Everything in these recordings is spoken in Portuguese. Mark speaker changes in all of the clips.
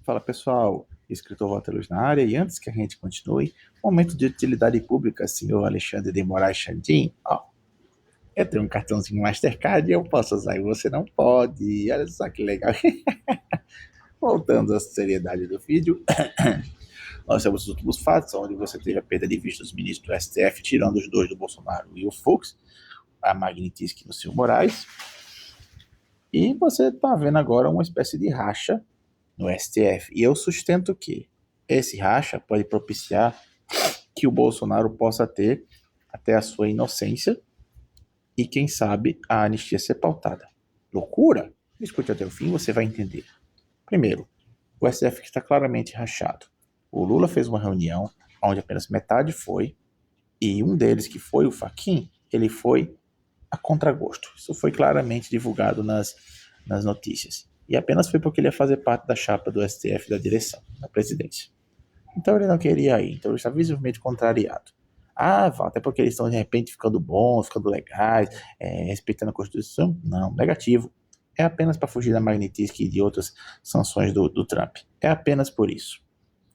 Speaker 1: Fala pessoal, escritor Walter Luz na área, e antes que a gente continue, momento de utilidade pública, senhor Alexandre de Moraes Chandim, eu tenho um cartãozinho Mastercard e eu posso usar e você não pode, olha só que legal. Voltando à seriedade do vídeo, nós temos os últimos fatos, onde você teve a perda de vista dos ministros do STF, tirando os dois do Bolsonaro e o Fux, a Magnitsky no senhor Moraes, e você está vendo agora uma espécie de racha no STF. E eu sustento que esse racha pode propiciar que o Bolsonaro possa ter até a sua inocência e, quem sabe, a anistia ser pautada. Loucura? Escute até o fim, você vai entender. Primeiro, o STF está claramente rachado. O Lula fez uma reunião onde apenas metade foi, e um deles, que foi o Fachin, ele foi a contragosto. Isso foi claramente divulgado nas notícias. E apenas foi porque ele ia fazer parte da chapa do STF da direção, da presidência. Então ele não queria ir, então ele está visivelmente contrariado. Walter, é porque eles estão de repente ficando bons, ficando legais, respeitando a Constituição? Não, negativo. É apenas para fugir da Magnitsky e de outras sanções do Trump. É apenas por isso.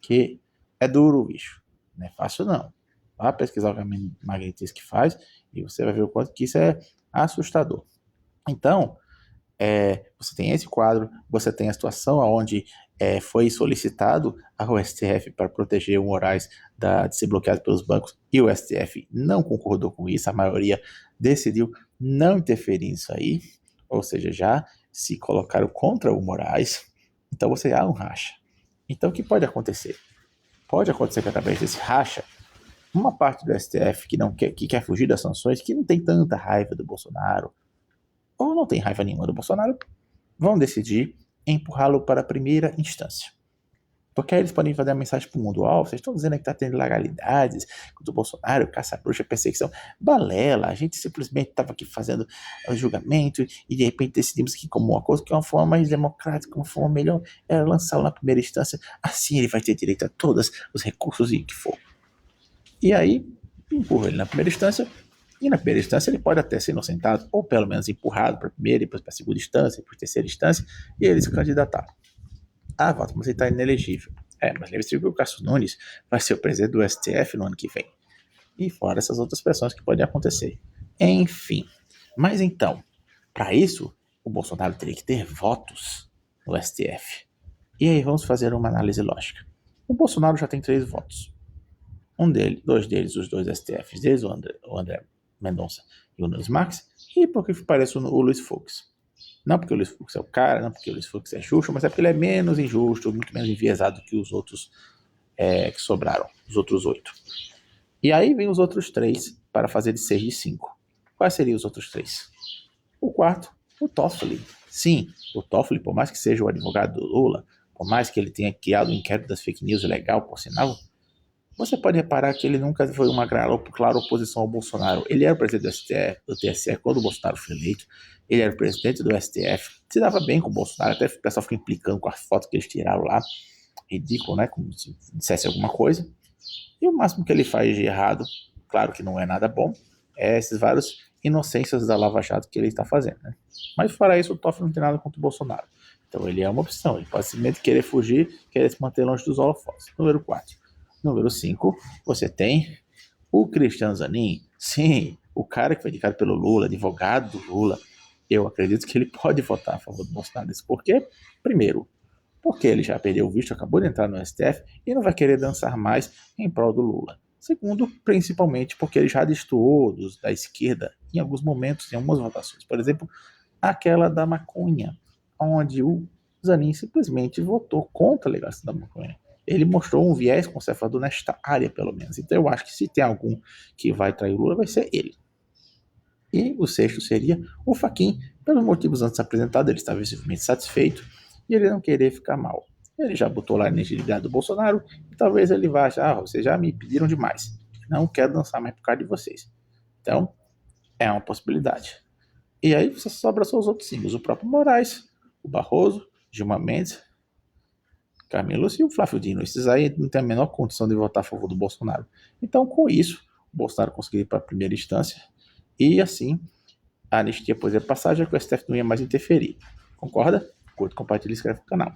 Speaker 1: Que é duro o bicho. Não é fácil não. Vá pesquisar o que a Magnitsky faz e você vai ver o quanto que isso é assustador. Então, você tem esse quadro, você tem a situação onde foi solicitado ao STF para proteger o Moraes de ser bloqueado pelos bancos, e o STF não concordou com isso, a maioria decidiu não interferir nisso aí, ou seja, já se colocaram contra o Moraes, então você há um racha. Então o que pode acontecer? Pode acontecer que através desse racha, uma parte do STF que quer fugir das sanções, que não tem tanta raiva do Bolsonaro, ou não tem raiva nenhuma do Bolsonaro, vão decidir empurrá-lo para a primeira instância. Porque aí eles podem fazer a mensagem para o mundo: vocês estão dizendo que está tendo ilegalidades contra o Bolsonaro, caça-bruxa, perseguição. Balela, a gente simplesmente estava aqui fazendo o julgamento e de repente decidimos que, como uma coisa que é uma forma mais democrática, uma forma melhor, era lançá-lo na primeira instância. Assim ele vai ter direito a todos os recursos e o que for. E aí, empurra ele na primeira instância. E na primeira instância ele pode até ser inocentado, ou pelo menos empurrado para a primeira, depois para a segunda instância, para a terceira instância, e ele se candidatar. Walter, mas ele está inelegível. Mas lembre-se que o Cássio Nunes vai ser o presidente do STF no ano que vem. E fora essas outras pressões que podem acontecer. Enfim. Mas então, para isso, o Bolsonaro teria que ter votos no STF. E aí vamos fazer uma análise lógica. O Bolsonaro já tem 3 votos. Dois deles, os dois STFs deles, o André Mendonça e o Nunes Marques, e porque parece o Luiz Fux. Não porque o Luiz Fux é o cara, não porque o Luiz Fux é justo, mas é porque ele é menos injusto, muito menos enviesado que os outros que sobraram, os outros 8. E aí vem os outros 3 para fazer de 6 de 5. Quais seriam os outros 3? O quarto, o Toffoli. Sim, o Toffoli, por mais que seja o advogado do Lula, por mais que ele tenha criado o inquérito das fake news legal, por sinal, você pode reparar que ele nunca foi uma clara oposição ao Bolsonaro. Ele era o presidente do TSE quando o Bolsonaro foi eleito. Ele era o presidente do STF. Se dava bem com o Bolsonaro. Até o pessoal fica implicando com as fotos que eles tiraram lá. Ridículo, né? Como se dissesse alguma coisa. E o máximo que ele faz de errado, claro que não é nada bom, é esses vários inocências da Lava Jato que ele está fazendo, né? Mas fora isso, o Toffoli não tem nada contra o Bolsonaro. Então ele é uma opção. Ele pode simplesmente querer fugir, querer se manter longe dos holofotes. Número 4. Número 5, você tem o Cristiano Zanin. Sim, o cara que foi indicado pelo Lula, advogado do Lula. Eu acredito que ele pode votar a favor do Bolsonaro. Por quê? Primeiro, porque ele já perdeu o visto, acabou de entrar no STF e não vai querer dançar mais em prol do Lula. Segundo, principalmente porque ele já destoou da esquerda em alguns momentos, em algumas votações. Por exemplo, aquela da maconha, onde o Zanin simplesmente votou contra a legalização da maconha. Ele mostrou um viés conservador nesta área, pelo menos. Então eu acho que se tem algum que vai trair o Lula, vai ser ele. E o 6º seria o Fachin, pelos motivos antes apresentados. Ele estava visivelmente satisfeito e ele não querer ficar mal. Ele já botou lá a energia do Bolsonaro e talvez ele vá achar: vocês já me pediram demais, não quero dançar mais por causa de vocês. Então, é uma possibilidade. E aí você sobra só os outros símbolos: o próprio Moraes, o Barroso, Gilmar Mendes, Camilo e o Flávio Dino. Esses aí não têm a menor condição de votar a favor do Bolsonaro. Então, com isso, o Bolsonaro conseguiu ir para a primeira instância e, assim, a anistia poderia passar, já que o STF não ia mais interferir. Concorda? Curta, compartilhe e inscreve no canal.